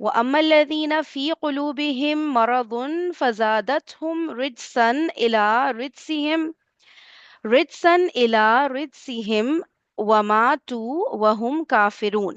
وأما الذين في قلوبهم مرض فزادتهم رجسا إلى رجسهم وماتوا وهم كافرون।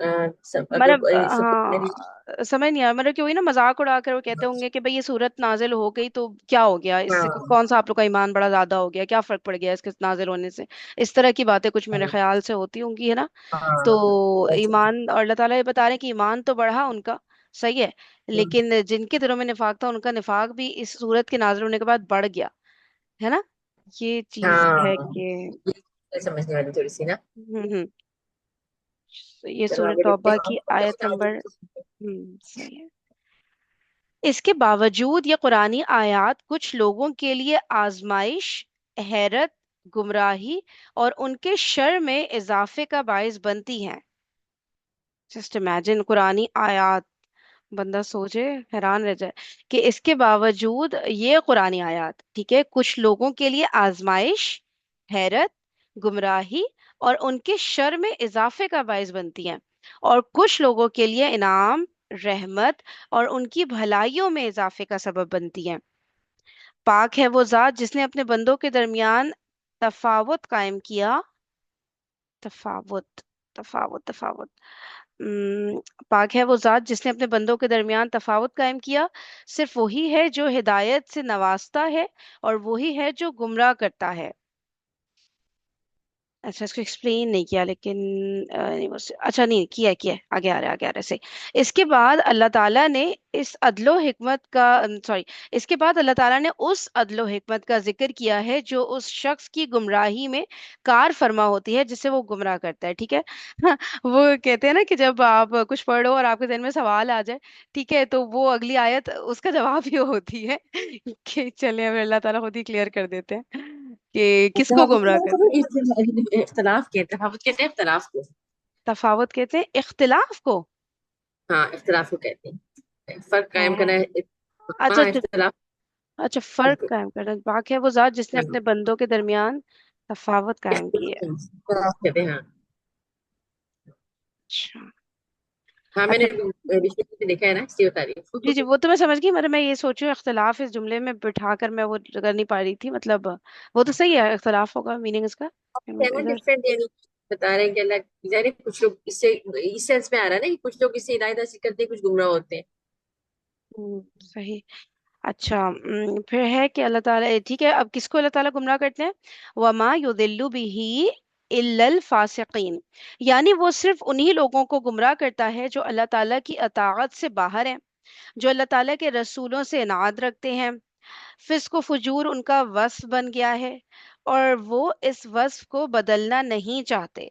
اگر مطلب میری ہاں سمجھ نہیں آیا، مطلب کہ وہی نا مذاق اڑا کر وہ کہتے ہوں گے کہ بھئی یہ صورت نازل ہو گئی تو کیا ہو گیا، اس سے ہاں کون سا آپ لوگ کا ایمان بڑا زیادہ ہو گیا، کیا فرق پڑ گیا اس کے نازل ہونے سے، اس طرح کی باتیں کچھ میرے خیال سے ہوتی ہوں گی، ہے نا؟ تو ہاں ایسے ایمان، اور اللہ تعالیٰ یہ بتا رہے ہیں کہ ایمان تو بڑھا ان کا، صحیح ہے، لیکن جن کے دلوں میں نفاق تھا ان کا نفاق بھی اس صورت کے نازل ہونے کے بعد بڑھ گیا، ہے نا؟ یہ چیز ہے ہاں کہ یہ سمجھنے والی تھوڑی سی نا. ہم، یہ چلو سورۃ آگے دیکھتے توبہ ہیں کی اور کیا آیت سنا نمبر، رہی صحیح ہے. اس کے باوجود یہ قرآنی آیات کچھ لوگوں کے لیے آزمائش، حیرت، گمراہی اور ان کے شر میں اضافے کا باعث بنتی ہیں. جسٹ امیجن قرآنی آیات، بندہ سوچے حیران رہ جائے کہ اس کے باوجود یہ قرآنی آیات، ٹھیک ہے، کچھ لوگوں کے لیے آزمائش، حیرت، گمراہی اور ان کے شر میں اضافے کا باعث بنتی ہیں، اور کچھ لوگوں کے لیے انعام، رحمت اور ان کی بھلائیوں میں اضافے کا سبب بنتی ہیں. پاک ہے وہ ذات جس نے اپنے بندوں کے درمیان تفاوت قائم کیا. تفاوت، تفاوت. ام، پاک ہے وہ ذات جس نے اپنے بندوں کے درمیان تفاوت قائم کیا. صرف وہی ہے جو ہدایت سے نوازتا ہے اور وہی ہے جو گمراہ کرتا ہے. اچھا اس کو ایکسپلین نہیں کیا لیکن اچھا نہیں کیا ہے، آگے آ رہا ہے صحیح. اس کے بعد اللہ تعالیٰ نے اس عدل و حکمت کا، سوری، اس کے بعد اللہ تعالیٰ نے اس عدل و حکمت کا ذکر کیا ہے جو اس شخص کی گمراہی میں کار فرما ہوتی ہے جسے وہ گمراہ کرتا ہے، ٹھیک ہے. ہاں، وہ کہتے ہیں نا کہ جب آپ کچھ پڑھو اور آپ کے ذہن میں سوال آ جائے، ٹھیک ہے، تو وہ اگلی آیت اس کا جواب ہی ہوتی ہے کہ چلیں اب اللہ تعالیٰ خود ہی کلیئر کر دیتے ہیں کہ کس کو گمراہ کرتے ہیں. اختلاف کے تفاوت کہتے ہیں اختلاف کو. تفاوت کہتے ہیں اختلاف کو. ہاں اختلاف کو کہتے ہیں فرق قائم ہاں، کرنا ہے. اچھا ہاں اچھا. اختلاف. اچھا فرق قائم کرنا، پاک ہے وہ ذات جس نے اپنے بندوں کے درمیان تفاوت قائم کی ہے. اختلاف کہتے ہیں ہاں. اچھا. ہاں میں نے اچھا ڈکشنری میں دیکھا ہے نا اس لیے بتا رہی جی جی، ہوں. وہ تو میں سمجھ گئی، مطلب میں یہ سوچ رہی ہوں اختلاف اس جملے میں بٹھا کر میں وہ کر نہیں پا رہی تھی، مطلب وہ تو صحیح ہے، اختلاف ہوگا میننگ اس کا ادھر. ڈفرینٹ یعنی بتا رہے ہیں کہ اللہ یعنی کچھ لوگ اس سینس میں آ رہا ہے نا کہ کچھ لوگ اس سے ہدایت حاصل کرتے ہیں کچھ گمراہ ہوتے ہیں. صحیح. اچھا پھر ہے کہ اللہ تعالیٰ، ٹھیک ہے، اب کس کو اللہ تعالیٰ گمراہ کرتے ہیں؟ وما یضل به الا الفاسقین، یعنی وہ صرف انہی لوگوں کو گمراہ کرتا ہے جو اللہ تعالیٰ کی اطاعت سے باہر ہیں، جو اللہ تعالیٰ کے رسولوں سے عناد رکھتے ہیں. فسق و فجور ان کا وصف بن گیا ہے اور وہ اس وصف کو بدلنا نہیں چاہتے.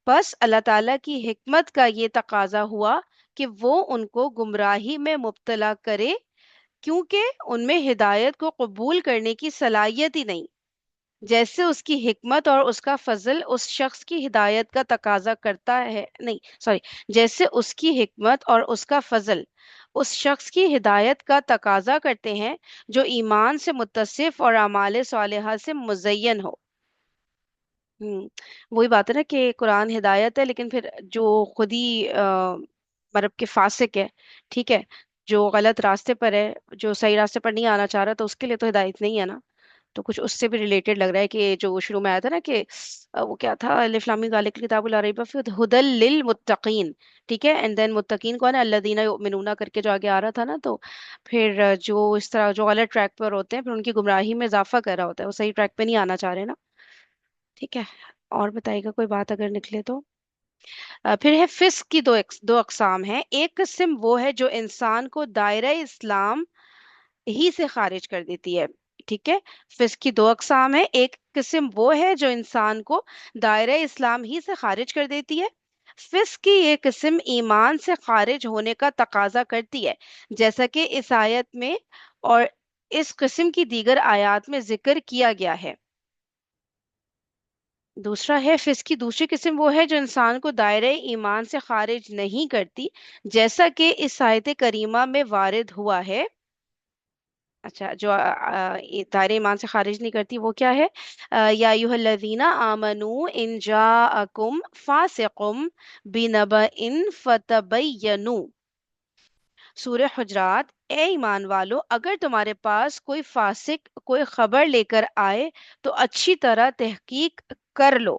بس اللہ تعالیٰ کی حکمت کا یہ تقاضا ہوا کہ وہ ان کو گمراہی میں مبتلا کرے، کیونکہ ان میں ہدایت کو قبول کرنے کی صلاحیت ہی نہیں، جیسے اس کی حکمت اور اس کا فضل اس شخص کی ہدایت کا تقاضا کرتا ہے، نہیں سوری، جیسے اس کی حکمت اور اس کا فضل اس شخص کی ہدایت کا تقاضا کرتے ہیں جو ایمان سے متصف اور اعمال صالحہ سے مزین ہو. ہوں، وہی بات ہے نا کہ قرآن ہدایت ہے لیکن پھر جو خود ہی مطلب کہ فاسق ہے، ٹھیک ہے، جو غلط راستے پر ہے، جو صحیح راستے پر نہیں آنا چاہ رہا، تو اس کے لیے تو ہدایت نہیں ہے نا. تو کچھ اس سے بھی ریلیٹڈ لگ رہا ہے کہ جو شروع میں آیا تھا نا کہ وہ کیا تھا، الف لام میم ذالک الکتاب لا ریب فیہ ھدی للمتقین، ٹھیک ہے، اینڈ دین متقین کون ہے، الذین یؤمنون کر کے جو آگے آ رہا تھا نا، تو پھر جو اس طرح جو غلط ٹریک پر ہوتے ہیں پھر ان کی گمراہی میں اضافہ کر رہا ہوتا ہے، وہ صحیح ٹریک پہ نہیں آنا چاہ رہے نا. ٹھیک ہے، اور بتائیے گا کوئی بات اگر نکلے تو. پھر ہے فسق کی دو اقسام ہیں. ایک قسم وہ ہے جو انسان کو دائرہ اسلام ہی سے خارج کر دیتی ہے، ٹھیک ہے. فسق کی دو اقسام ہیں. ایک قسم وہ ہے جو انسان کو دائرہ اسلام ہی سے خارج کر دیتی ہے. فسق کی یہ قسم ایمان سے خارج ہونے کا تقاضا کرتی ہے، جیسا کہ اس آیت میں اور اس قسم کی دیگر آیات میں ذکر کیا گیا ہے. دوسرا ہے فسق کی دوسری قسم وہ ہے جو انسان کو دائرہ ایمان سے خارج نہیں کرتی، جیسا کہ اس آیت کریمہ میں وارد ہوا ہے. اچھا، جو یہ دائرہ ایمان سے خارج نہیں کرتی وہ کیا ہے؟ یا ایھا الذین آمنوا ان جاءکم فاسق بنبأ فتبینوا. سورہ حجرات، اے ایمان والو اگر تمہارے پاس کوئی فاسق کوئی خبر لے کر آئے تو اچھی طرح تحقیق کر لو.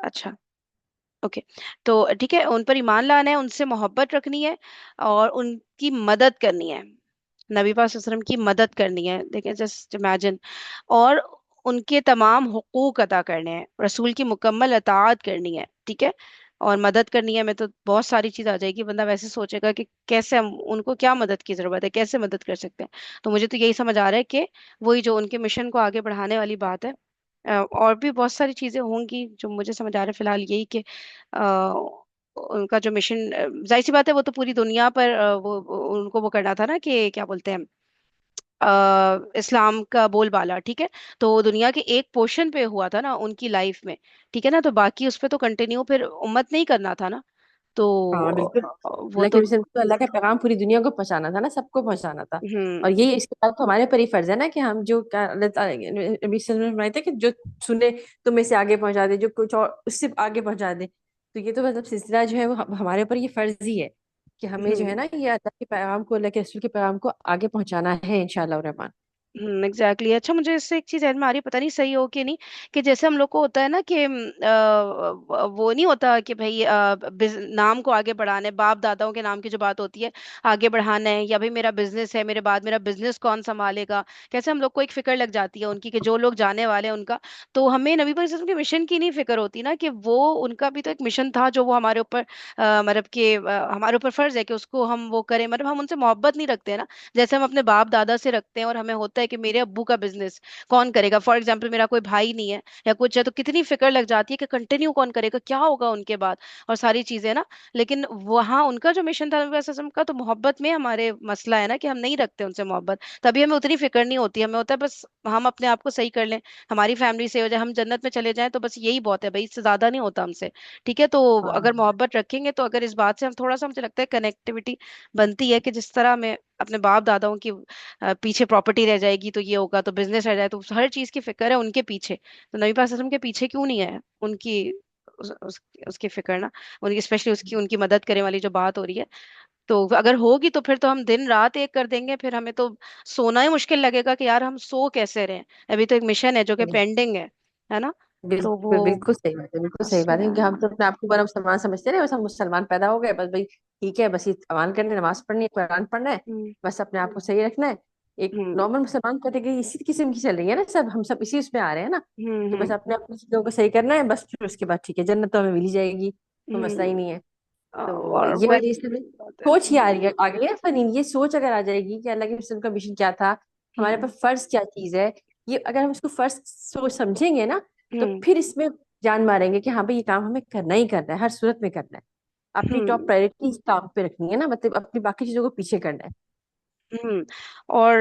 اچھا، اوکے. تو ٹھیک ہے، ان پر ایمان لانا ہے، ان سے محبت رکھنی ہے، اور ان کی مدد کرنی ہے. نبی پاک صلی اللہ علیہ وسلم کی مدد کرنی ہے، دیکھیں جسٹ امیجن. اور ان کے تمام حقوق ادا کرنے ہیں، رسول کی مکمل اطاعت کرنی ہے، ٹھیک ہے. اور مدد کرنی ہے میں تو بہت ساری چیز آ جائے گی، بندہ ویسے سوچے گا کہ کیسے ہم ان کو کیا مدد کی ضرورت ہے، کیسے مدد کر سکتے ہیں. تو مجھے تو یہی سمجھ آ رہا ہے کہ وہی جو ان کے مشن کو آگے بڑھانے والی بات ہے. اور بھی بہت ساری چیزیں ہوں گی جو مجھے سمجھ آ رہا ہے فی الحال یہی کہ آ، ان کا جو مشن، ظاہر سی بات ہے وہ تو پوری دنیا پر ان کو وہ کرنا تھا نا کہ کیا بولتے ہیں، اسلام کا بول بالا، ٹھیک ہے. تو وہ دنیا کے ایک پورشن پہ ہوا تھا نا ان کی لائف میں، ٹھیک ہے نا. تو باقی اس پہ تو کنٹینیو پھر امت نہیں کرنا تھا نا. تو ہاں بالکل. وہ اللہ کے تو رسول کو اللہ کا پیغام پوری دنیا کو پہنچانا تھا نا، سب کو پہنچانا تھا. اور ہوں یہ اس کے بعد تو ہمارے پر ہی فرض ہے نا کہ ہم جو اللہ نبی صلی اللہ علیہ وسلم نے فرمایا تھا کہ جو سنے تم میں سے آگے پہنچا دے، جو کچھ اور اس سے آگے پہنچا دے. تو یہ تو مطلب سلسلہ جو ہے وہ ہمارے اوپر یہ فرض ہی ہے کہ ہمیں جو ہے ہوں نا یہ اللہ کے پیغام کو، اللہ کے رسول کے پیغام کو آگے پہنچانا ہے انشاءاللہ الرحمن. ایگزیکٹلی. اچھا، مجھے اس سے ایک چیز ما رہی، پتہ نہیں صحیح ہو کہ نہیں، کہ جیسے ہم لوگ کو ہوتا ہے نا کہ وہ نہیں ہوتا کہ بھائی نام کو آگے بڑھانا ہے، باپ داداؤں کے نام کی جو بات ہوتی ہے آگے بڑھانا ہے، یا بھائی میرا بزنس ہے، میرے بعد میرا بزنس کون سنبھالے گا. کیسے ہم لوگ کو ایک فکر لگ جاتی ہے ان کی کہ جو لوگ جانے والے ہیں ان کا. تو ہمیں نبی پاک صلی اللہ علیہ وسلم کے مشن کی نہیں فکر ہوتی نا، کہ وہ ان کا بھی تو ایک مشن تھا جو وہ ہمارے اوپر مطلب کہ ہمارے اوپر فرض ہے کہ اس کو ہم وہ کریں. مطلب ہم ان سے محبت نہیں رکھتے ہیں نا جیسے ہم اپنے باپ دادا سے رکھتے ہیں. اور ہمیں ہوتا ہے کہ میرے ابو کا بزنس کون کرے گا، فار ایگزامپل میرا کوئی بھائی نہیں ہے یا کچھ ہے، تو کتنی فکر لگ جاتی ہے کہ کنٹینیو کون کرے گا، کیا ہوگا ان کے بعد، اور ساری چیزیں نا. لیکن وہاں ان کا جو مشن تھا نبی صلی اللہ علیہ وسلم کا، تو محبت میں ہمارے مسئلہ ہے نا کہ ہم نہیں رکھتے ان سے محبت. تبھی ہمیں اتنی فکر نہیں ہوتی، ہمیں ہوتا ہے بس ہم اپنے آپ کو صحیح کر لیں، ہماری فیملی سے ہو جائے، ہم جنت میں چلے جائیں، تو بس یہی بہت ہے بھائی، اس سے زیادہ نہیں ہوتا ہم سے. ٹھیک ہے. تو ہاں اگر محبت رکھیں گے، تو اگر اس بات سے ہم تھوڑا سا، مجھے لگتا ہے کنیکٹیوٹی بنتی ہے، کہ جس طرح میں اپنے باپ داداؤں کی پیچھے پراپرٹی رہ جائے گی تو یہ ہوگا، تو بزنس رہ جائے، تو ہر چیز کی فکر ہے ان کے پیچھے. تو نبی پاک صلی اللہ علیہ وسلم کے پیچھے کیوں نہیں ہے ان کی اس کی فکر نا، ان کی اسپیشلی ان کی مدد کرنے والی جو بات ہو رہی ہے. تو اگر ہوگی تو پھر تو ہم دن رات ایک کر دیں گے، پھر ہمیں تو سونا ہی مشکل لگے گا کہ یار ہم سو کیسے رہے. ابھی تو ایک مشن ہے جو کہ پینڈنگ ہے نا. تو بالکل وہ بالکل صحیح بات ہے، بالکل صحیح بات ہے. مسئلہ کیونکہ ہے. ہم تو اپنے آپ کو بڑا مسلمان سمجھتے ہیں، بس ہم مسلمان پیدا ہو گئے بس بھائی ٹھیک ہے، بس یہ اذان کرنے، نماز پڑھنی ہے، قرآن پڑھنا ہے، ہوں بس اپنے آپ کو صحیح رکھنا ہے. ایک ہوں نارمل مسلمان کیٹیگری اسی قسم کی چل رہی ہے نا، سب ہم سب اسی اس میں آ رہے ہیں نا کہ بس ہوں اپنے اپنی چیزوں کو صحیح کرنا ہے بس. پھر اس کے بعد ٹھیک ہے، جنت تو ہمیں مل ہی جائے گی، کوئی مسئلہ ہی ہوں نہیں ہے. تو اور یہ وہی والی اس میں بات ہے. سوچ ہی آ رہی ہے آگے فنین. یہ سوچ اگر آ جائے گی کہ اللہ کے رسول کا مشن کیا تھا، ہمارے ہوں پر فرض کیا چیز ہے، یہ اگر ہم اس کو فرض سوچ سمجھیں گے نا، تو ہوں پھر اس میں جان ماریں گے کہ ہاں بھائی یہ کام ہمیں کرنا ہی کرنا ہے، ہر صورت میں کرنا ہے. اپنی ٹاپ ہوں پرائورٹی اس کام پہ رکھنی ہے نا، مطلب اپنی باقی چیزوں کو پیچھے کرنا ہے. ہوں اور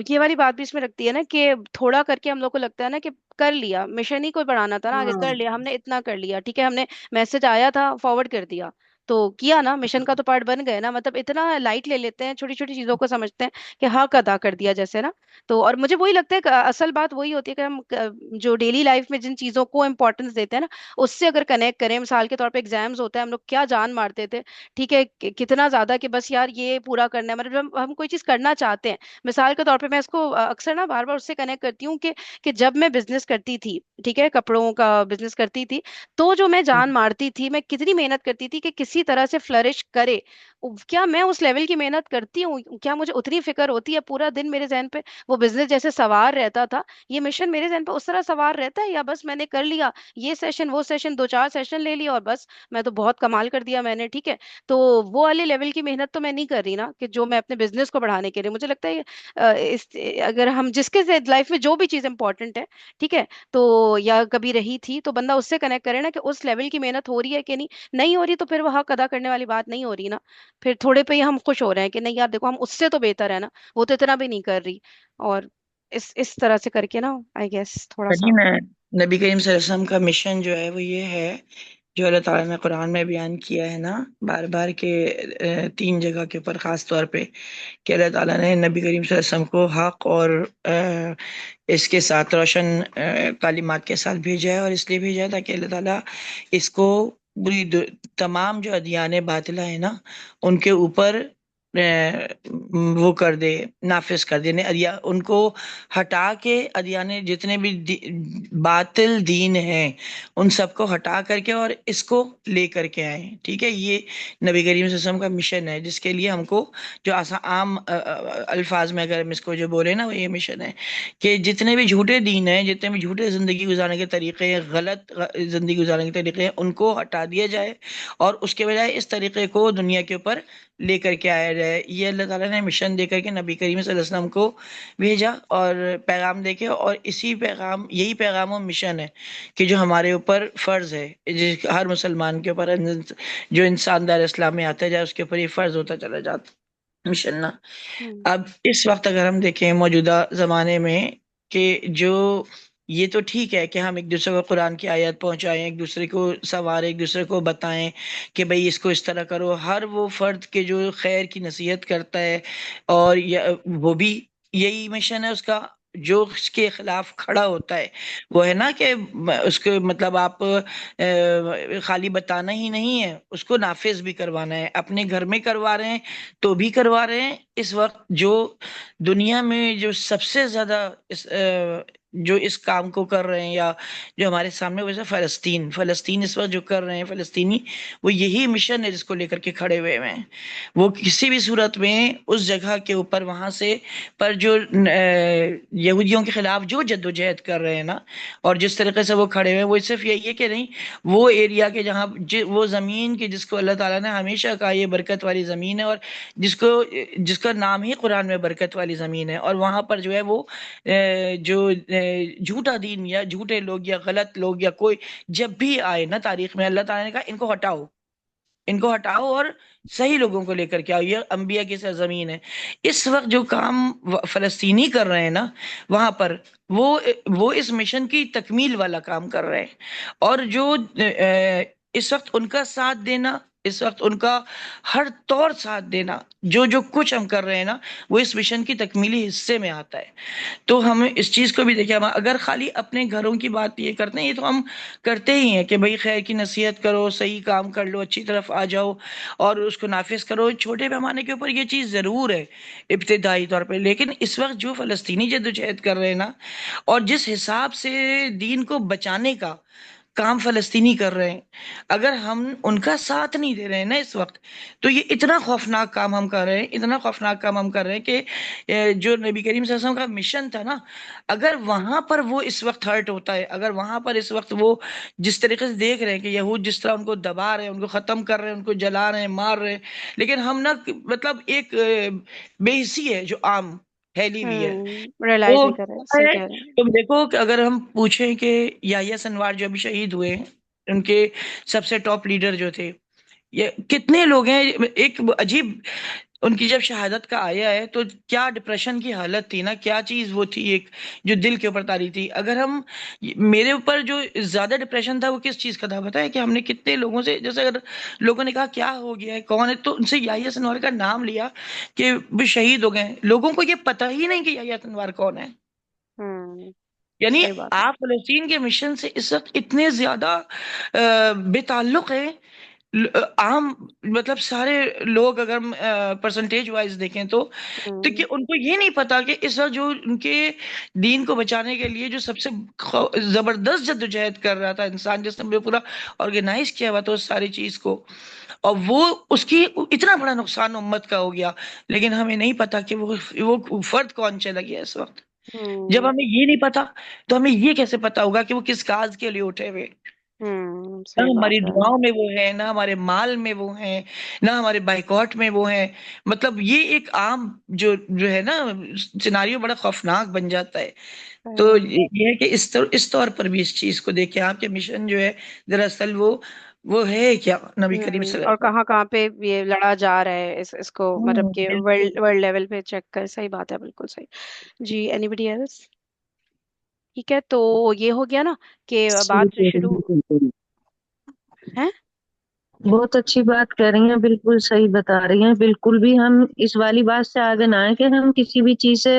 یہ والی بات بھی اس میں رکھتی ہے نا کہ تھوڑا کر کے ہم لوگ کو لگتا ہے نا کہ کر لیا، مشن ہی کوئی بڑھانا تھا نا آگے، ہاں کر لیا ہم نے، اتنا کر لیا، ٹھیک ہے، ہم نے میسج آیا تھا فارورڈ کر دیا، تو کیا نا، مشن کا تو پارٹ بن گئے نا. مطلب اتنا لائٹ لے لیتے ہیں، چھوٹی چھوٹی چیزوں کو سمجھتے ہیں کہ حق ادا کر دیا جیسے نا. تو اور مجھے وہی لگتا ہے کہ اصل بات وہی ہوتی ہے کہ ہم جو ڈیلی لائف میں جن چیزوں کو امپورٹنس دیتے ہیں نا، اس سے اگر کنیکٹ کریں. مثال کے طور پہ ایگزامز ہوتا ہے، ہم لوگ کیا جان مارتے تھے، ٹھیک ہے، کتنا زیادہ کہ بس یار یہ پورا کرنا ہے. مطلب ہم کوئی چیز کرنا چاہتے ہیں، مثال کے طور پہ میں اس کو اکثر نا بار بار اس سے کنیکٹ کرتی ہوں کہ جب میں بزنس کرتی تھی، ٹھیک ہے، کپڑوں کا بزنس کرتی تھی، تو جو میں جان مارتی تھی، میں کتنی محنت کرتی تھی کہ کسی طرح سے فلرش کرے. کیا میں اس لیول کی محنت کرتی ہوں؟ کیا مجھے اتنی فکر ہوتی ہے؟ پورا دن میرے ذہن پہ وہ بزنس جیسے سوار رہتا تھا، یہ مشن میرے ذہن پہ اس طرح سوار رہتا ہے، یا بس میں نے کر لیا یہ سیشن وہ سیشن، دو چار سیشن لے لیا اور بس میں تو بہت کمال کر دیا میں نے، ٹھیک ہے. تو وہ والے لیول کی محنت تو میں نہیں کر رہی نا، کہ جو میں اپنے بزنس کو بڑھانے کے لیے، مجھے لگتا ہے اگر ہم جس کے لائف میں جو بھی چیز امپورٹنٹ ہے، ٹھیک ہے، تو یا کبھی رہی تھی، تو بندہ اس سے کنیکٹ کرے نا کہ اس لیول کی محنت ہو رہی ہے کہ نہیں ہو رہی، تو پھر وہ حق ادا کرنے والی بات نہیں ہو رہی نا. پھر تھوڑے پہ ہی ہم خوش ہو رہے ہیں کہ نہیں یار دیکھو ہم اس سے تو بہتر ہے نا، وہ تو اتنا بھی نہیں کر رہی. اور اس طرح سے کر کے نا آئی گیس تھوڑا سا. صحیح میں نبی کریم صلی اللہ علیہ وسلم کا مشن جو ہے وہ یہ ہے جو اللہ تعالیٰ نے قرآن میں بیان کیا ہے نا بار بار کہ 3 جگہ کے اوپر خاص طور پہ کہ اللہ تعالیٰ نے نبی کریم صلی اللہ علیہ وسلم کو حق اور اس کے ساتھ روشن تعلیمات کے ساتھ بھیجا ہے. اور اس لیے بھیجا ہے تاکہ اللہ تعالیٰ اس کو تمام جو ادیان باطلہ ہے نا ان کے اوپر وہ کر دے، نافذ کر دے، ان کو ہٹا کے ادیان جتنے بھی باطل دین ہیں ان سب کو ہٹا کر کے اور اس کو لے کر کے آئے. ٹھیک ہے، یہ نبی کریم صلی اللہ علیہ وسلم کا مشن ہے، جس کے لیے ہم کو جو عام الفاظ میں اگر ہم اس کو جو بولے نا، وہ یہ مشن ہے کہ جتنے بھی جھوٹے دین ہیں، جتنے بھی جھوٹے زندگی گزارنے کے طریقے ہیں، غلط زندگی گزارنے کے طریقے ہیں، ان کو ہٹا دیا جائے اور اس کے بجائے اس طریقے کو دنیا کے اوپر لے کر کے آیا جائے. یہ اللہ تعالیٰ نے مشن دے کر کے نبی کریم صلی اللہ علیہ وسلم کو بھیجا اور پیغام دے کے، اور یہی پیغام و مشن ہے کہ جو ہمارے اوپر فرض ہے، ہر مسلمان کے اوپر، جو انسان دار اسلام میں آتا جائے اس کے اوپر یہ فرض ہوتا چلا جاتا مشن نا. ہوں اب اس وقت اگر ہم دیکھیں موجودہ زمانے میں کہ جو یہ تو ٹھیک ہے کہ ہم ایک دوسرے کو قرآن کی آیات پہنچائیں، ایک دوسرے کو سنواریں، ایک دوسرے کو بتائیں کہ بھئی اس کو اس طرح کرو. ہر وہ فرد کے جو خیر کی نصیحت کرتا ہے اور وہ بھی یہی مشن ہے اس کا. جو اس کے خلاف کھڑا ہوتا ہے وہ ہے نا کہ اس کو مطلب آپ خالی بتانا ہی نہیں ہے، اس کو نافذ بھی کروانا ہے. اپنے گھر میں کروا رہے ہیں تو بھی کروا رہے ہیں. اس وقت جو دنیا میں جو سب سے زیادہ جو اس کام کو کر رہے ہیں یا جو ہمارے سامنے، ویسے فلسطین اس وقت جو کر رہے ہیں فلسطینی، وہ یہی مشن ہے جس کو لے کر کے کھڑے ہوئے ہیں. وہ کسی بھی صورت میں اس جگہ کے اوپر وہاں سے پر جو یہودیوں کے خلاف جو جدوجہد کر رہے ہیں نا، اور جس طریقے سے وہ کھڑے ہوئے ہیں، وہ صرف یہی ہے کہ نہیں، وہ ایریا کے جہاں وہ زمین کی جس کو اللہ تعالیٰ نے ہمیشہ کہا یہ برکت والی زمین ہے، اور جس کا نام ہی قرآن میں برکت والی زمین ہے، اور وہاں پر جو ہے وہ جو جھوٹا دین یا جھوٹے لوگ یا غلط لوگ یا کوئی جب بھی آئے نا تاریخ میں، اللہ تعالیٰ نے کہا ان کو ہٹاؤ اور صحیح لوگوں کو لے کر کے آؤ. یہ انبیاء کی سرزمین ہے. اس وقت جو کام فلسطینی کر رہے ہیں نا وہاں پر، وہ اس مشن کی تکمیل والا کام کر رہے ہیں. اور جو اس وقت ان کا ساتھ دینا، اس وقت ان کا ہر طور ساتھ دینا، جو کچھ ہم کر رہے ہیں نا، وہ اس مشن کی تکمیلی حصے میں آتا ہے. تو ہم اس چیز کو بھی دیکھیں. ہم اگر خالی اپنے گھروں کی بات یہ کرتے ہیں، یہ تو ہم کرتے ہی ہیں کہ بھئی خیر کی نصیحت کرو، صحیح کام کر لو، اچھی طرف آ جاؤ اور اس کو نافذ کرو. چھوٹے پیمانے کے اوپر یہ چیز ضرور ہے ابتدائی طور پہ، لیکن اس وقت جو فلسطینی جدوجہد کر رہے ہیں نا، اور جس حساب سے دین کو بچانے کا کام فلسطینی کر رہے ہیں، اگر ہم ان کا ساتھ نہیں دے رہے ہیں نا اس وقت، تو یہ اتنا خوفناک کام ہم کر رہے ہیں، اتنا خوفناک کام ہم کر رہے ہیں کہ جو نبی کریم صلی اللہ علیہ وسلم کا مشن تھا نا، اگر وہاں پر وہ اس وقت ہرٹ ہوتا ہے، اگر وہاں پر اس وقت وہ جس طریقے سے دیکھ رہے ہیں کہ یہود جس طرح ان کو دبا رہے ہیں، ان کو ختم کر رہے ہیں، ان کو جلا رہے ہیں، مار رہے ہیں، لیکن ہم نا مطلب ایک بے حسی ہے جو عام پھیلی ہوئی ہے، ریئلائز وہ نہیں کر رہے، کیا صحیح ہے. کہہ رہے ہیں. تم دیکھو کہ اگر ہم پوچھیں کہ یحییٰ سنوار جو ابھی شہید ہوئے ہیں، ان کے سب سے ٹاپ لیڈر جو تھے، یہ کتنے لوگ ہیں. ایک عجیب، ان کی جب شہادت کا آیا ہے تو کیا ڈپریشن کی حالت تھی نا، کیا چیز وہ تھی ایک جو دل کے اوپر تاری تھی. اگر ہم، میرے اوپر جو زیادہ ڈپریشن تھا وہ کس چیز کا تھا پتہ ہے؟ کہ ہم نے کتنے لوگوں سے، جیسے اگر لوگوں نے کہا کیا ہو گیا ہے، کون ہے، تو ان سے یحییٰ سنوار کا نام لیا کہ وہ شہید ہو گئے ہیں. لوگوں کو یہ پتہ ہی نہیں کہ یحییٰ سنوار کون ہے. ہوں یعنی صحیح بات ہے. آپ فلسطین کے مشن سے اس وقت اتنے زیادہ بے تعلق ہیں. عام مطلب سارے لوگ اگر ہم پرسنٹیج وائز دیکھیں تو کہ ہوں ان کو یہ نہیں پتا کہ اس وقت جو ان کے دین کو بچانے کے لیے جو سب سے زبردست جدوجہد کر رہا تھا انسان، جس نے پورا آرگنائز کیا ہوا تھا اس ساری چیز کو، اور وہ اس کی اتنا بڑا نقصان امت کا ہو گیا، لیکن ہمیں نہیں پتا کہ وہ فرد کون چلا گیا اس وقت. جب ہوں ہمیں یہ نہیں پتا تو ہمیں یہ کیسے پتا ہوگا کہ وہ کس کاز کے لیے اٹھے ہوئے. نہ صحیح ہماری بات ہے. دعاؤں میں وہ ہیں، نہ ہمارے مال میں وہ ہیں، نہ ہمارے بائیکاٹ میں وہ ہیں. مطلب یہ ایک عام جو ہے نا سیناریو بڑا خوفناک بن جاتا ہے. تو یہ ہے کہ اس طور پر بھی اس چیز کو دیکھیں آپ کے مشن جو ہے دراصل وہ ہے کیا نبی کریم صلی اور اللہ کہاں کہاں پہ یہ لڑا جا رہا ہے، اس کو علیہ مطلب وسلم. کہ بالکل. ورلڈ لیول پہ چیک کر. صحیح بات ہے، بالکل صحیح. جی اینی بڈی ایلس؟ ٹھیک ہے، تو یہ ہو گیا نا کہ صحیح بات کہہ شروع رہی ہیں، ہے. بہت اچھی بات کہہ رہی ہیں، بالکل صحیح بتا رہی ہیں. بالکل بھی ہم اس والی بات سے آگے نہ آئے کہ ہم کسی بھی چیز سے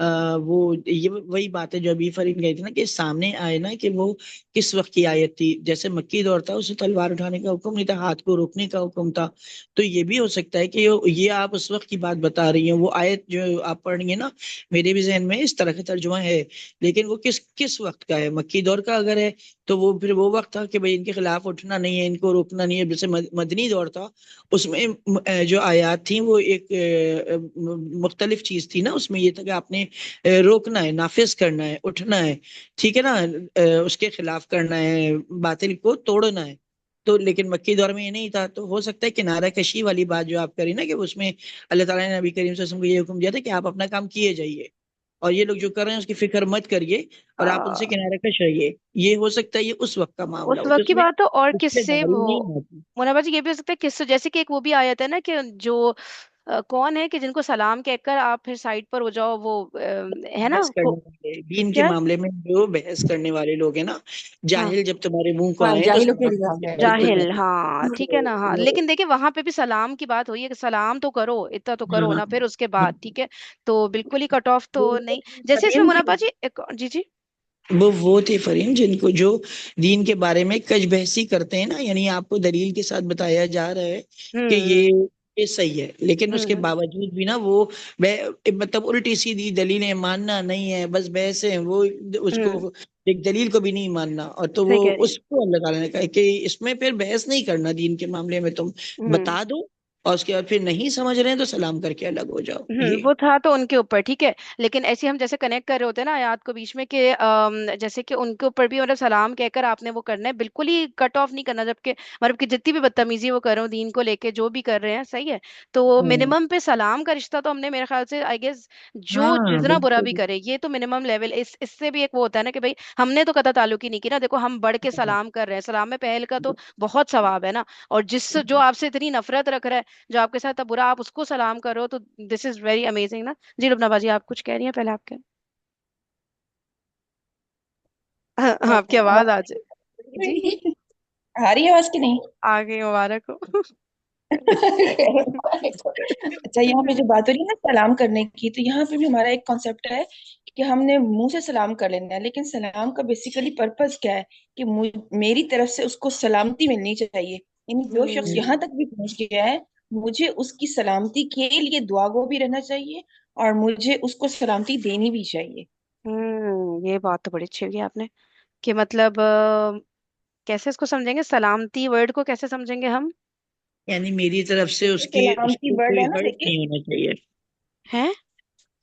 وہ یہ وہی بات ہے جو ابھی فرین گئی تھی نا کہ سامنے آئے نا کہ وہ کس وقت کی آیت تھی. جیسے مکی دور تھا اسے تلوار اٹھانے کا حکم نہیں تھا, ہاتھ کو روکنے کا حکم تھا. تو یہ بھی ہو سکتا ہے کہ یہ آپ اس وقت کی بات بتا رہی ہیں, وہ آیت جو آپ پڑھ رہی ہیں نا, میرے بھی ذہن میں اس طرح کا ترجمہ ہے, لیکن وہ کس وقت کا ہے. مکی دور کا اگر ہے تو وہ پھر وہ وقت تھا کہ بھئی ان کے خلاف اٹھنا نہیں ہے, ان کو روکنا نہیں ہے. جیسے مدنی دور تھا اس میں جو آیات تھیں وہ ایک مختلف چیز تھی نا, اس میں یہ تھا کہ آپ نے روکنا ہے, نافذ کرنا ہے, اٹھنا ہے, ٹھیک ہے نا, اس کے خلاف کرنا ہے, باطل کو توڑنا ہے. تو لیکن مکی دور میں یہ نہیں تھا. تو ہو سکتا ہے کنارہ کشی والی بات جو آپ کری نا کہ اس میں اللہ تعالیٰ نے نبی کریم صلی اللہ علیہ وسلم کو یہ حکم دیا تھا کہ آپ اپنا کام کیے جائیے, اور یہ لوگ جو کر رہے ہیں اس کی فکر مت کریے, اور آپ ان سے کنارہ کش رہیے. یہ ہو سکتا ہے یہ اس وقت کا معاملہ اس ہو, تو وقت اس کی میں بات ہو. اور کس حصے سے داری وہ نہیں ہوتی. منابع جی, یہ بھی ہو سکتا ہے کس سے, جیسے کہ ایک وہ بھی آیت ہے نا کہ جو کون ہے کہ جن کو سلام کہہ کر آپ پھر سائڈ پر ہو جاؤ, وہ ہے نا بحث کرنے والے, دین کے کیا. معاملے میں جو بحث کرنے والے لوگ ہیں نا, ہاں جاہل جب تمہارے منہ کو ہاں آئے تو جاہلوں کے سلام لیے کر کے ہے بالکل جاہل, نہیں. ہاں ٹھیک ہے نا. ہاں لیکن دیکھیں وہاں پہ بھی سلام کی بات ہوئی ہے کہ سلام تو کرو, اتنا تو کرو ہاں نا, پھر اس کے بعد ٹھیک ہے. تو بالکل ہی کٹ آف تو نہیں. جیسے اس میں فریم منابع جی جی جی. وہ تھے فریم جن کو جو دین کے بارے میں کج بحثی کرتے ہیں نا, یعنی آپ کو دلیل کے ساتھ بتایا جا رہا ہے کہ ہوں یہ صحیح ہے, لیکن اس کے ہوں باوجود بھی نا وہ مطلب الٹی سیدھی دلیلیں ماننا نہیں ہے, بس بحث ہے وہ, اس ہوں کو ایک دلیل کو بھی نہیں ماننا. اور تو صحیح وہ کہہ رہی اس کو اللہ تعالیٰ نے کہا کہ اس میں پھر بحث نہیں کرنا دین کے معاملے میں, تم ہیں. بتا دو اور اس کے بعد پھر نہیں سمجھ رہے ہیں تو سلام کر کے الگ ہو جاؤ. یہ وہ تھا تو ان کے اوپر ٹھیک ہے. لیکن ایسے ہم جیسے کنیکٹ کر رہے ہوتے ہیں نا آیات کو بیچ میں کہ جیسے کہ ان کے اوپر بھی مطلب سلام کہہ کر آپ نے وہ کرنا ہے, بالکل ہی کٹ آف نہیں کرنا, جبکہ مطلب کہ جتنی بھی بدتمیزی وہ کر رہے ہو دین کو لے کے جو بھی کر رہے ہیں صحیح ہے. تو ہوں. منیمم پہ سلام کا رشتہ تو ہم نے میرے خیال سے آئی گیس جو ہاں جتنا برا بھی بالکل. کرے یہ تو منیمم لیول, اس سے بھی ایک وہ ہوتا ہے نا کہ بھائی ہم نے تو قطع تعلق ہی نہیں کی نا, دیکھو ہم بڑھ کے سلام کر رہے ہیں, سلام میں پہل کا تو بہت ثواب ہے نا. اور جو آپ سے اتنی نفرت رکھ رہا ہے, جو آپ کے ساتھ برا, آپ اس کو سلام کرو تو دس از ویری امیزنگ نا. جی لبنہ بازی آپ کچھ کہہ رہی ہیں, پہلے آپ کے آپ کی آواز آ جائے. جی آ رہی ہے آواز کی نہیں؟ آگے مبارک ہو. اچھا, یہاں پہ جو بات ہو رہی ہے نا سلام کرنے کی, تو یہاں پہ بھی ہمارا ایک کانسیپٹ ہے کہ ہم نے منہ سے سلام کر لینا ہے, لیکن سلام کا بیسیکلی پرپز کیا ہے کہ میری طرف سے اس کو سلامتی ملنی چاہیے. یعنی جو شخص یہاں تک بھی پہنچ گیا ہے مجھے اس کی سلامتی کے لیے دعا گو بھی رہنا چاہیے, اور مجھے اس کو سلامتی دینی بھی چاہیے. یہ بات تو بڑی اچھی ہوگی آپ نے, کہ مطلب کیسے اس کو سمجھیں گے, سلامتی ورڈ کو کیسے سمجھیں گے ہم. یعنی میری طرف سے اس سلامتی کو ورڈ کوئی ہے نا, ہرٹ دیکھیے نہیں ہونا چاہیے. ہیں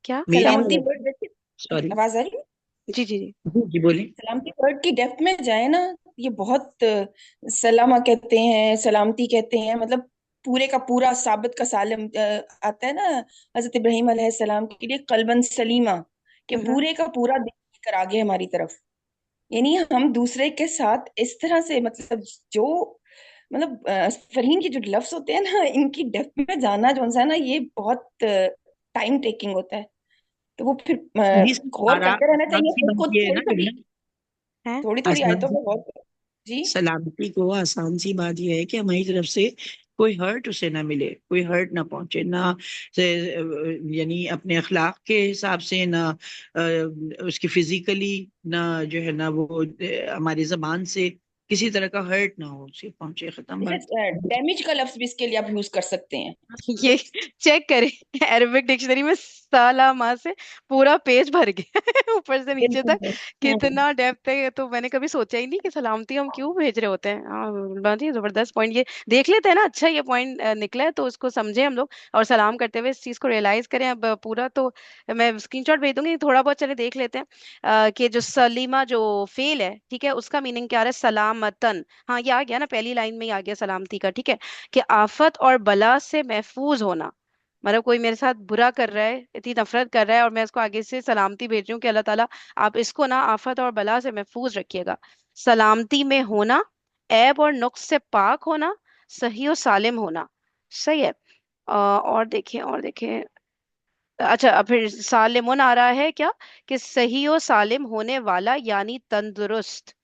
کیا. میری سلامتی طرف ورڈ دیکھیے, سوری, آواز آ رہی ہے؟ جی جی جی. جی بولیں. سلامتی ورڈ کی ڈیپتھ میں جائیں نا, یہ بہت سلامہ کہتے ہیں, سلامتی کہتے ہیں, مطلب پورے کا پورا ثابت کا سالم آتا ہے نا حضرت ابراہیم علیہ السلام کے لیے قلبن سلیمہ, کہ پورے کا پورا دل لے کر آگے ہماری طرف. یعنی ہم دوسرے کے ساتھ اس طرح سے مطلب جو مطلب فرہین کے جو لفظ ہوتے ہیں نا, ان کی ڈیپتھ میں جانا جو ہے نا, یہ بہت ٹائم ٹیکنگ ہوتا ہے. تو وہ پھر جی غور کرتے رہنا آسان چاہیے سی خود کو, بات یہ ہے نا کہ تھوڑی تھوڑی آسان آیتوں سی پہ غور کریں. جی سلامتی کو آسان سی بات یہ ہے کہ ہماری طرف سے کوئی ہرٹ اسے نہ ملے, کوئی ہرٹ نہ پہنچے, نہ یعنی اپنے اخلاق کے حساب سے, نہ اس کی فزیکلی, نہ جو ہے نا وہ ہماری زبان سے کسی طرح کا ہرٹ نہ ہو اسے پہنچے, ختم بات. ڈیمیج کا لفظ بھی اس کے لیے آپ یوز کر سکتے ہیں. یہ چیک کریں عربک ڈکشنری میں سالامہ سے پورا پیج بھر گیا اوپر سے نیچے تک, کتنا ڈیپتھ ہے. تو میں نے کبھی سوچا ہی نہیں کہ سلامتی ہم کیوں بھیج رہے ہوتے ہیں. ہاں جی زبردست پوائنٹ, یہ دیکھ لیتے ہیں نا, اچھا یہ پوائنٹ نکلا ہے تو اس کو سمجھیں ہم لوگ, اور سلام کرتے ہوئے اس چیز کو ریئلائز کریں. اب پورا تو میں اسکرین شاٹ بھیج دوں گی, تھوڑا بہت چلے دیکھ لیتے ہیں کہ جو سلیمہ جو فیل ہے ٹھیک ہے, اس کا میننگ کیا رہا ہے, سلامتن. ہاں یہ آ گیا نا, پہلی لائن میں ہی آ گیا سلامتی کا, ٹھیک ہے, کہ آفت اور بلا سے محفوظ ہونا. مطلب کوئی میرے ساتھ برا کر رہا ہے, اتنی نفرت کر رہا ہے, اور میں اس کو آگے سے سلامتی بھیج رہی ہوں کہ اللہ تعالیٰ آپ اس کو نا آفت اور بلا سے محفوظ رکھیے گا. سلامتی میں ہونا, عیب اور نقص سے پاک ہونا, صحیح و سالم ہونا. صحیح ہے. اور دیکھیں اچھا پھر سالمون آ رہا ہے کیا, کہ صحیح و سالم ہونے والا یعنی تندرست.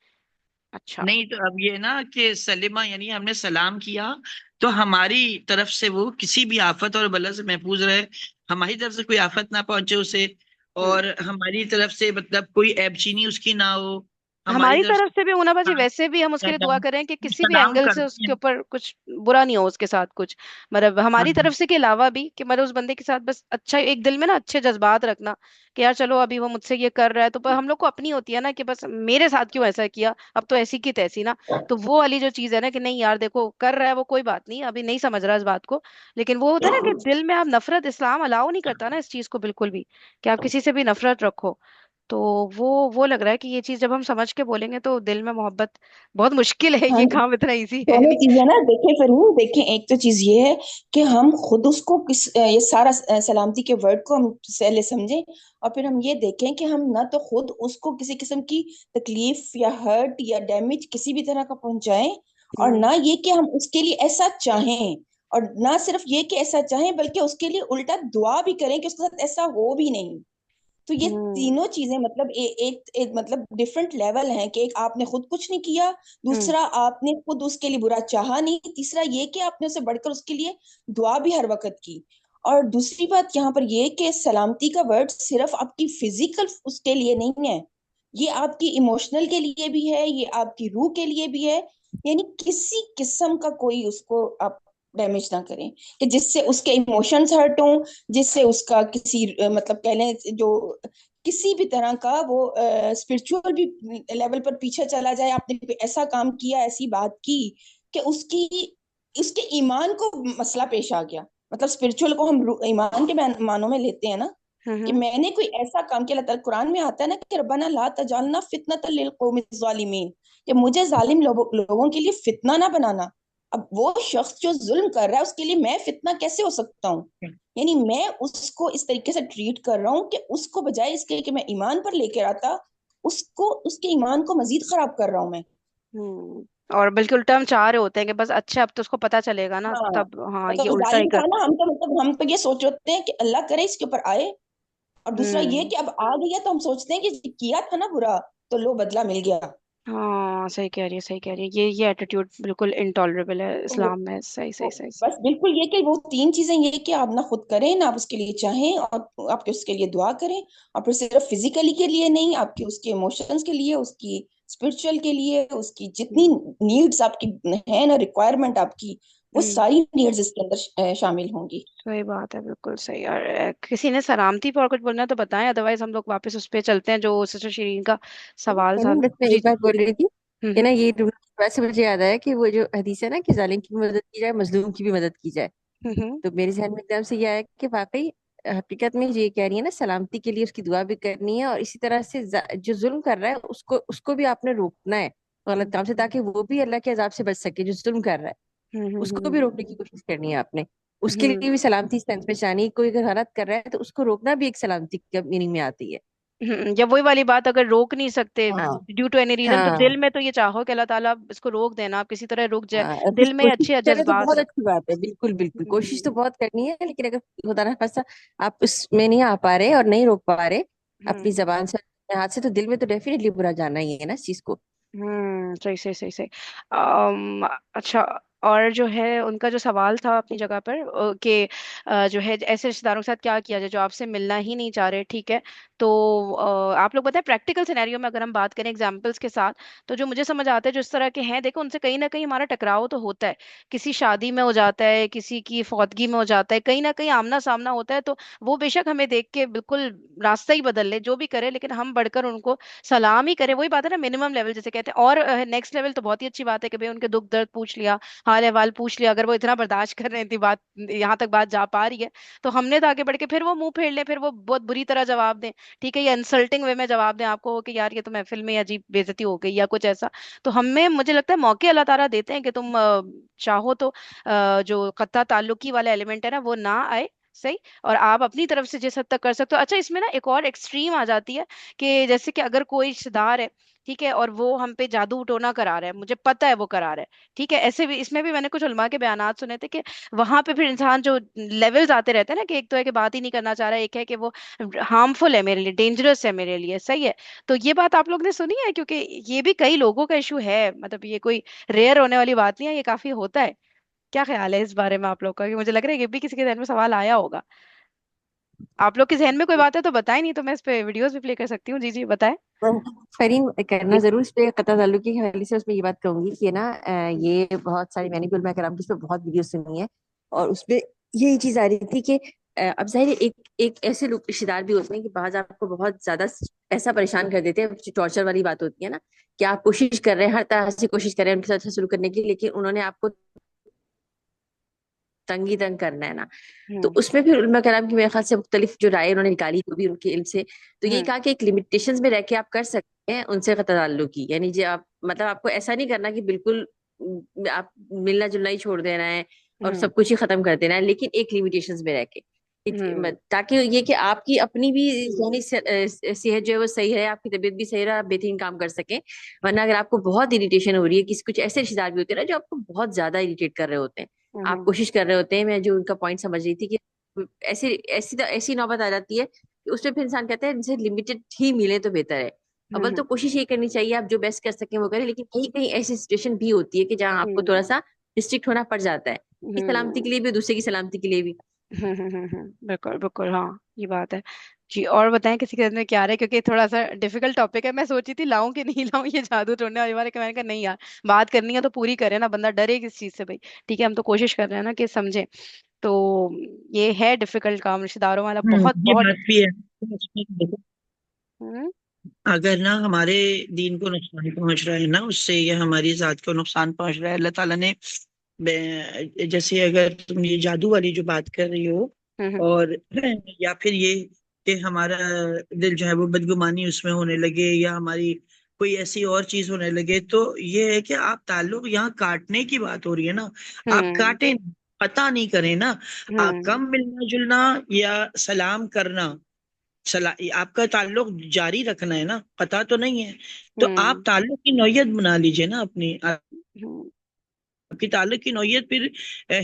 اچھا نہیں تو اب یہ نا کہ سلمہ یعنی ہم نے سلام کیا تو ہماری طرف سے وہ کسی بھی آفت اور بلا سے محفوظ رہے, ہماری طرف سے کوئی آفت نہ پہنچے اسے, اور ہماری طرف سے مطلب کوئی ایب چینی اس کی نہ ہو، ہماری ہماری طرف طرف سے بھی ہونا باجی، سے ویسے بھی ہم اس کے لیے دعا کریں کہ کسی بھی سلام اینگل سے اس کرتے کے ہیں۔ اوپر کچھ برا نہیں ہو اس کے ساتھ کچھ، مطلب ہاں ہماری طرف سے کے علاوہ بھی کہ مطلب اس بندے کے ساتھ بس اچھا ایک دل میں نا اچھے جذبات رکھنا کہ یار چلو ابھی وہ مجھ سے یہ کر رہا ہے تو پر ہم لوگ کو اپنی ہوتی ہے نا کہ بس میرے ساتھ کیوں ایسا کیا، اب تو ایسی کی تیسی نا، تو وہ والی جو چیز ہے نا کہ نہیں یار دیکھو کر رہا ہے وہ کوئی بات نہیں، ابھی نہیں سمجھ رہا اس بات کو، لیکن وہ ہوتا ہے نا کہ دل میں آپ نفرت، اسلام الاؤ نہیں کرتا نا اس چیز کو بالکل بھی کہ آپ کسی سے بھی نفرت رکھو، تو وہ لگ رہا ہے کہ یہ چیز جب ہم سمجھ کے بولیں گے تو دل میں محبت، بہت مشکل ہے ہاں یہ جی، کام اتنا ایزی ہے دونوں نہیں۔ چیزیں نا دیکھیں فریم، دیکھیں ایک تو چیز یہ ہے کہ ہم خود اس کو یہ سارا سلامتی کے ورڈ کو ہم پہلے سمجھیں، اور پھر ہم یہ دیکھیں کہ ہم نہ تو خود اس کو کسی قسم کی تکلیف یا ہرٹ یا ڈیمیج کسی بھی طرح کا پہنچائیں، اور ہوں نہ یہ کہ ہم اس کے لیے ایسا چاہیں، اور نہ صرف یہ کہ ایسا چاہیں بلکہ اس کے لیے الٹا دعا بھی کریں کہ اس کے ساتھ ایسا ہو بھی نہیں۔ تو یہ ہوں تینوں چیزیں مطلب ایک مطلب ڈفرنٹ لیول ہیں کہ ایک آپ نے خود کچھ نہیں کیا، ہوں دوسرا آپ نے خود اس کے لیے برا چاہا نہیں، تیسرا یہ کہ آپ نے اسے بڑھ کر اس کے لیے دعا بھی ہر وقت کی۔ اور دوسری بات یہاں پر یہ کہ سلامتی کا ورڈ صرف آپ کی فزیکل اس کے لیے نہیں ہے، یہ آپ کی ایموشنل کے لیے بھی ہے، یہ آپ کی روح کے لیے بھی ہے، یعنی کسی قسم کا کوئی اس کو آپ ڈیمیج نہ کریں کہ جس سے اس کے ایموشنز ہرٹ ہوں، جس سے اس کا کسی مطلب کہہ لیں جو کسی بھی طرح کا وہ اسپرچل بھی لیول پر پیچھے چلا جائے، آپ نے کوئی ایسا کام کیا، ایسی بات کی کہ اس کے ایمان کو مسئلہ پیش آ گیا، مطلب اسپرچل کو ہم ایمان کے معنوں میں لیتے ہیں نا، کہ ہوں میں نے کوئی ایسا کام کیا، اللہ تعالیٰ قرآن میں آتا ہے نا کہ ربنا لا تجعلنا فتنة للقوم الظالمین، کہ مجھے ظالم لوگوں کے لیے فتنہ نہ بنانا۔ اب وہ شخص جو ظلم کر رہا ہے اس کے لیے میں فتنہ کیسے ہو سکتا ہوں؟ یعنی میں اس کو اس طریقے سے ٹریٹ کر رہا ہوں کہ اس کو بجائے اس کے کہ میں ایمان پر لے کے آتا، اس کے ایمان کو مزید خراب کر رہا ہوں میں۔ ہوں اور بلکہ الٹا ہم چاہ رہے ہوتے ہیں کہ بس اچھا اب تو اس کو پتا چلے گا نا ہاں، تب، ہاں یہ مطلب الٹا ہی ظالم کر۔ تھا نا، ہم تو یہ سوچ رہتے ہیں کہ اللہ کرے اس کے اوپر آئے، اور دوسرا یہ ہوں کہ اب آ گیا تو ہم سوچتے ہیں کہ کیا تھا نا برا تو لو بدلہ مل گیا۔ ہاں صحیح کہہ رہی ہے، صحیح کہہ رہی ہے، یہ ایٹیٹیوڈ بالکل انٹالریبل ہے تو اسلام میں، صحیح صحیح تو صحیح صحیح۔ بس بالکل یہ کہ وہ تین چیزیں یہ کہ آپ نہ خود کریں، نہ آپ اس کے لیے چاہیں، اور آپ کے اس کے لیے دعا کریں، اور پھر صرف فزیکلی کے لیے نہیں، آپ کی اس کے ایموشنز کے لیے، اس کی اسپرچل کے لیے، اس کی جتنی نیڈز آپ کی ہیں نا، ریکوائرمنٹ آپ کی، وہ ہوں ساری نیڈز اس کے اندر شامل ہوں گی۔ صحیح بات ہے، بالکل صحیح، اور کسی نے سلامتی پر اور کچھ بولنا ہے تو بتائیں، ادروائز ہم لوگ واپس اس پہ چلتے ہیں جو سسٹر شیرین کا سوال تھا۔ بس میں جی ایک جی۔ بات بول رہی تھی کہ ہوں نا یہ ویسے مجھے یاد آیا کہ وہ جو حدیث ہے نا کہ ظالم کی بھی مدد کی جائے، مظلوم کی بھی مدد کی جائے، ہوں تو میرے ذہن میں ایک دم سے یہ آیا کہ واقعی حقیقت میں یہ کہہ رہی ہے نا سلامتی کے لیے اس کی دعا بھی کرنی ہے، اور اسی طرح سے جو ظلم کر رہا ہے اس کو بھی آپ نے روکنا ہے غلط کام سے، تاکہ وہ بھی اللہ کے عذاب سے بچ سکے جو ظلم کر رہا ہے، اس کو بھی روکنے کی کوشش کرنی ہے آپ نے، اس کے ہوں لیے بھی سلامتی سینس میں چاہیے، کوئی اگر غلط کر رہا ہے تو اس کو روکنا بھی ایک سلامتی کا میننگ میں آتی ہے۔ یا وہی والی بات، اگر روک نہیں سکتے ہاں ڈیو ٹو اینی ریزن تو ہاں دل میں تو یہ چاہو کہ اللہ تعالیٰ اس کو روک دینا، آپ کسی طرح رک جائے، ہاں، اگر دل میں کوشش اچھے کرے تو جذبات بہت اچھی بات ہے، بالکل بالکل کوشش تو ہوں بہت کرنی ہے، لیکن اگر خدا نہ خاصا آپ اس میں نہیں آ پا رہے اور نہیں روک پا رہے اپنی ہوں زبان سے اپنے ہاتھ سے، تو دل میں تو ڈیفینیٹلی برا جانا ہی ہے نا اس چیز کو۔ صحیح صحیح صحیح صحیح، اچھا، اور جو ہے ان کا جو سوال تھا اپنی جگہ پر کہ جو ہے ایسے رشتے داروں کے ساتھ کیا کیا جائے جو آپ سے ملنا ہی نہیں چاہ رہے، ٹھیک ہے، تو آپ لوگ بتائیں پریکٹیکل سینیریو میں اگر ہم بات کریں ایگزامپلس کے ساتھ، تو جو مجھے سمجھ آتا ہے جو اس طرح کے ہیں، دیکھو ان سے کہیں نہ کہیں ہمارا ٹکراؤ تو ہوتا ہے، کسی شادی میں ہو جاتا ہے، کسی کی فوتگی میں ہو جاتا ہے، کہیں نہ کہیں آمنا سامنا ہوتا ہے، تو وہ بے شک ہمیں دیکھ کے بالکل راستہ ہی بدل لے جو بھی کرے، لیکن ہم بڑھ کر ان کو سلام ہی کرے، وہی بات ہے نا منیمم لیول جیسے کہتے ہیں، اور نیکسٹ لیول تو بہت ہی اچھی بات ہے کہ بھئی ان کے دکھ درد پوچھ لیا، حال احوال پوچھ لیا، اگر وہ اتنا برداشت کر رہے ہیں، اتنی بات یہاں تک بات جا پا رہی ہے، تو ہم نے تو آگے بڑھ کے پھر وہ منہ پھیر لیں، پھر وہ بہت بری طرح جواب دیں، ٹھیک ہے، یا انسلٹنگ وے میں جواب دیں آپ کو کہ یار یہ تو محفل میں عجیب بےعزتی ہو گئی یا کچھ ایسا، تو ہمیں مجھے لگتا ہے موقع اللہ تعالیٰ دیتے ہیں کہ تم چاہو تو جو قطع تعلقی والا ایلیمنٹ ہے نا وہ نہ آئے، صحیح، اور آپ اپنی طرف سے جس حد تک کر سکتے ہو، اچھا اس میں نا ایک اور ایکسٹریم آ جاتی ہے کہ جیسے کہ اگر کوئی رشتے دار ہے، ٹھیک ہے، اور وہ ہم پہ جادو ٹونا کرا رہا ہے، مجھے پتا ہے وہ کرا رہا ہے، ٹھیک ہے، ایسے بھی اس میں بھی میں نے کچھ علماء کے بیانات سنے تھے کہ وہاں پہ پھر انسان جو لیولز آتے رہتے ہیں نا کہ ایک تو ہے کہ بات ہی نہیں کرنا چاہ رہا ہے، ایک ہے کہ وہ ہارمفل ہے میرے لیے، ڈینجرس ہے میرے لیے، صحیح ہے، تو یہ بات آپ لوگ نے سنی ہے کیونکہ یہ بھی کئی لوگوں کا ایشو ہے، مطلب یہ کوئی ریئر ہونے والی بات نہیں ہے، یہ کافی ہوتا ہے، کیا خیال ہے اس بارے میں آپ لوگ کا؟ کہ مجھے لگ رہا ہے یہ بھی کسی کے ذہن میں سوال آیا ہوگا۔ آپ لوگ کے ذہن میں کوئی بات ہے تو بتائیں، نہیں تو میں اس پہ ویڈیوز بھی پلے کر سکتی ہوں. جی جی بتائیں. فرین کرنا ضرور اس پہ قطع تعلقی کے حوالے سے اس میں یہ بات کہوں گی کہ نا یہ بہت ساری میں نے بھی علماء کرام کی اس پہ بہت ویڈیو سنی ہے، اور اس پہ یہی چیز آ رہی تھی کہ اب ظاہر ہے ایک ایسے لوگ رشتے دار بھی ہوتے ہیں کہ بعض آپ کو بہت زیادہ ایسا پریشان کر دیتے ہیں، ٹارچر والی بات ہوتی ہے نا، کہ آپ کوشش کر رہے ہیں، ہر طرح سے کوشش کر رہے ہیں ان کے ساتھ سلوک کرنے کی، لیکن انہوں نے آپ کو تنگ ہی تنگ کرنا ہے نا. تو ہوں اس میں پھر علماء کرام کی میرے خیال سے مختلف جو رائے انہوں نے نکالی، جو بھی ان کے علم سے، تو یہ ہوں کہا کہ ایک لمیٹیشنز میں رہ کے آپ کر سکتے ہیں ان سے قطع تعلق کی، یعنی جو آپ مطلب آپ کو ایسا نہیں کرنا کہ بالکل آپ ملنا جلنا ہی چھوڑ دینا ہے اور ہوں سب کچھ ہی ختم کر دینا ہے، لیکن ایک لمیٹیشنز میں رہ کے، ہوں تاکہ یہ کہ آپ کی اپنی بھی ذہنی صحت جو ہے وہ صحیح رہے، آپ کی طبیعت بھی صحیح رہے، آپ بہترین کام کر سکیں. ورنہ اگر آپ کو بہت اریٹیشن ہو رہی ہے، کچھ ایسے رشتے دار بھی ہوتے ہیں نا جو آپ کو بہت زیادہ اریٹیٹ کر رہے ہوتے ہیں، آپ ہوں کوشش کر رہے ہوتے ہیں، میں جو ان کا پوائنٹ سمجھ رہی تھی کہ ایسی نوبت آ جاتی ہے کہ اس میں پھر انسان کہتا ہے ان سے لمیٹڈ ہی ملے تو بہتر ہے. اول ہوں تو کوشش یہ کرنی چاہیے آپ جو بیسٹ کر سکیں وہ کریں، لیکن کہیں کہیں ایسی سچویشن بھی ہوتی ہے کہ جہاں آپ کو ہوں تھوڑا سا ڈسٹرکٹ ہونا پڑ جاتا ہے، کی سلامتی کے ہوں لیے بھی، دوسرے کی سلامتی کے لیے بھی. بالکل بالکل ہاں یہ بات ہے. جی اور بتائیں کسی کے میں کیا رہے، کیونکہ تھوڑا سا ڈیفیکلٹ ٹاپک ہے. میں سوچی تھی لاؤں کہ نہیں لاؤں یہ جادو ٹوڑنے والی بارے، کہ میں نے کہا نہیں یار بات کرنی ہے تو پوری کرے نا، بندہ ڈرے کس چیز سے بھائی. ٹھیک ہے ہم تو کوشش کر رہے ہیں نا کہ سمجھیں. تو یہ ہے ڈیفیکلٹ کام رشتے داروں والا، بہت یہ بہت. بات بھی ہے. ہوں اگر نا ہمارے دین کو نقصان پہنچ رہا ہے نا اس سے، یا ہماری ذات کو نقصان پہنچ رہا ہے، اللہ تعالیٰ نے جیسے اگر تم یہ جادو والی جو بات کر رہی ہو، ہوں اور یا پھر یہ کہ ہمارا دل جو ہے وہ بدگمانی اس میں ہونے لگے، یا ہماری کوئی ایسی اور چیز ہونے لگے، تو یہ ہے کہ آپ تعلق یہاں کاٹنے کی بات ہو رہی ہے نا، آپ ہوں کاٹیں، پتہ نہیں کریں نا، آپ ہوں کم ملنا جلنا یا سلام کرنا، آپ کا تعلق جاری رکھنا ہے نا، پتہ تو نہیں ہے، تو ہوں آپ تعلق کی نوعیت بنا لیجئے نا اپنی، ہوں آپ کی تعلق کی نوعیت پھر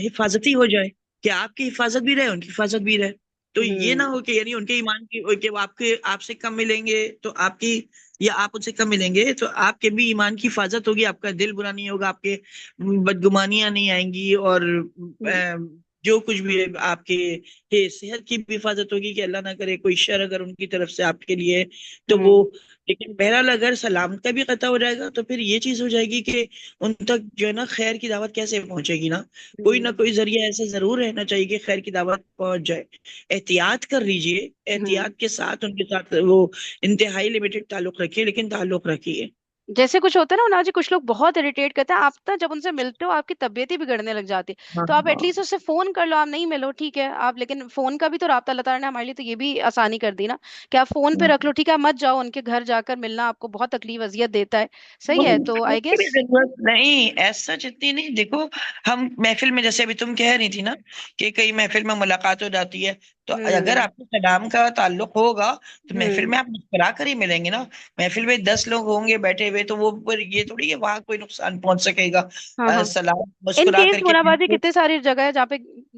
حفاظتی ہو جائے، کہ آپ کی حفاظت بھی رہے ان کی حفاظت بھی رہے. تو یہ نہ ہوں ہو کہ یعنی ان کے ایمان کی کہ وہ آپ سے کم ملیں گے تو آپ کی، یا آپ ان سے کم ملیں گے تو آپ کے بھی ایمان کی حفاظت ہوگی، آپ کا دل برا نہیں ہوگا، آپ کے بدگمانیاں نہیں آئیں گی، اور ہوں جو کچھ بھی ہے آپ کے صحت کی بھی حفاظت ہوگی، کہ اللہ نہ کرے کوئی شر اگر ان کی طرف سے آپ کے لیے تو وہ. ہوں لیکن بہرحال اگر سلام کا بھی قطع ہو جائے گا تو پھر یہ چیز ہو جائے گی کہ ان تک جو ہے نا خیر کی دعوت کیسے پہنچے گی نا، کوئی نہ ہوں کوئی ذریعہ ایسا ضرور رہنا چاہیے کہ خیر کی دعوت پہنچ جائے. احتیاط کر لیجئے، ہوں احتیاط کے ساتھ ان کے ساتھ وہ انتہائی لمیٹڈ تعلق رکھیے، لیکن تعلق رکھیے. جیسے کچھ ہوتا ہے نا منال جی، کچھ لوگ بہت اریٹیٹ کرتے ہیں آپ نا، جب ان سے ملتے ہو آپ کی طبیعت ہی بگڑنے لگ جاتی ہے. ہاں تو آپ ایٹ ہاں لیسٹ اس سے فون کر لو، آپ نہیں ملو ٹھیک ہے آپ، لیکن فون کا بھی تو رابطہ اللہ تعالیٰ نے ہمارے لیے تو یہ بھی آسانی کر دی نا، کہ آپ فون پہ رکھ لو ٹھیک ہے، مت جاؤ ان کے گھر جا کر ملنا، آپ کو بہت تکلیف اذیت دیتا ہے. صحیح ہے تو آئی کی بھی گیس. ضرورت نہیں ایسا اتنی نہیں. دیکھو ہم محفل میں، جیسے ابھی تم کہہ رہی تھی نا کہ کئی محفل میں ملاقات ہو جاتی ہے، تو اگر ہوں آپ کو سلام کا تعلق ہوگا تو محفل ہوں میں آپ مسکرا کر ہی ملیں گے نا. محفل میں 10 لوگ ہوں گے بیٹھے ہوئے تو وہ پر یہ تھوڑی ہے وہاں کوئی نقصان پہنچ سکے گا. ہاں ہاں سلام ان مسکرا کیس کر کے منابعتی کتنے ساری جگہ ہے جہاں پہ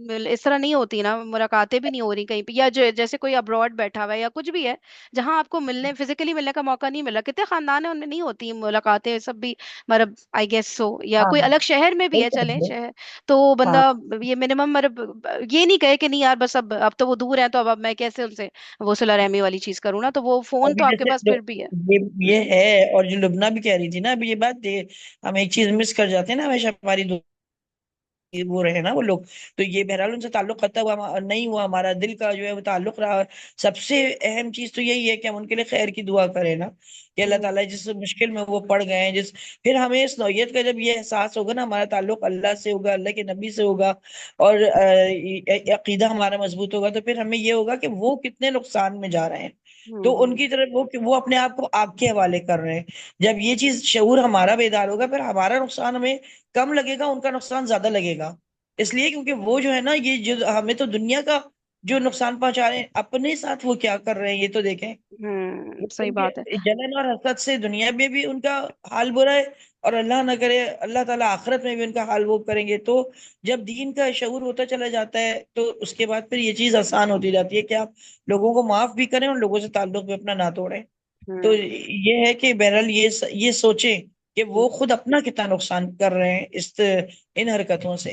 اس طرح نہیں ہوتی نا، ملاقاتیں بھی نہیں ہو رہی کہیں پہ، یا جیسے کوئی ابراڈ بیٹھا ہوا ہے یا کچھ بھی ہے جہاں آپ کو ملنے فزیکلی ملنے کا موقع نہیں ملا، کتنے خاندان ہیں ان میں نہیں ہوتی ملاقاتیں سب بھی، مطلب آئی گیس سو. یا ہاں کوئی الگ شہر میں بھی صحیح ہے کہہ چلیں رہی ہو. شہر تو ہاں بندہ یہ منیمم، مطلب یہ نہیں کہے کہ نہیں یار بس اب تو وہ دور ہیں تو اب میں کیسے ان سے وہ صلہ رحمی والی چیز کروں نا، تو وہ فون ابھی تو آپ کے جیسے پاس پھر بھی ہے. یہ ہے، اور جو لبنہ بھی کہہ رہی تھی نا ابھی یہ بات، ہم ایک چیز مس کر جاتے ہیں نا ہمیشہ، ہماری وہ رہے نا وہ لوگ، تو یہ بہرحال ان سے تعلق قطع ہوا نہیں ہوا، ہمارا دل کا جو ہے وہ تعلق رہا. سب سے اہم چیز تو یہی ہے کہ ہم ان کے لیے خیر کی دعا کریں نا، کہ اللہ ہوں تعالیٰ جس مشکل میں وہ پڑ گئے ہیں، پھر ہمیں اس نوعیت کا جب یہ احساس ہوگا نا، ہمارا تعلق اللہ سے ہوگا، اللہ کے نبی سے ہوگا، اور عقیدہ ہمارا مضبوط ہوگا، تو پھر ہمیں یہ ہوگا کہ وہ کتنے نقصان میں جا رہے ہیں، تو ان ہوں کی طرف وہ اپنے آپ کو آپ کے حوالے کر رہے ہیں. جب یہ چیز شعور ہمارا بیدار ہوگا، پھر ہمارا نقصان ہمیں کم لگے گا، ان کا نقصان زیادہ لگے گا. اس لیے کیونکہ وہ جو ہے نا، یہ جو ہمیں تو دنیا کا جو نقصان پہنچا رہے ہیں، اپنے ساتھ وہ کیا کر رہے ہیں یہ تو دیکھیں. صحیح ان کے بات ہے. جلن اور حسد سے دنیا میں بھی ان کا حال برا ہے، اور اللہ نہ کرے اللہ تعالیٰ آخرت میں بھی ان کا حال وہ کریں گے. تو جب دین کا شعور ہوتا چلا جاتا ہے تو اس کے بعد پھر یہ چیز آسان ہوتی جاتی ہے کہ آپ لوگوں کو معاف بھی کریں اور لوگوں سے تعلق بھی اپنا نہ توڑیں. تو ہوں یہ ہے کہ بہرحال یہ سوچیں کہ وہ خود اپنا کتنا نقصان کر رہے ہیں ان حرکتوں سے.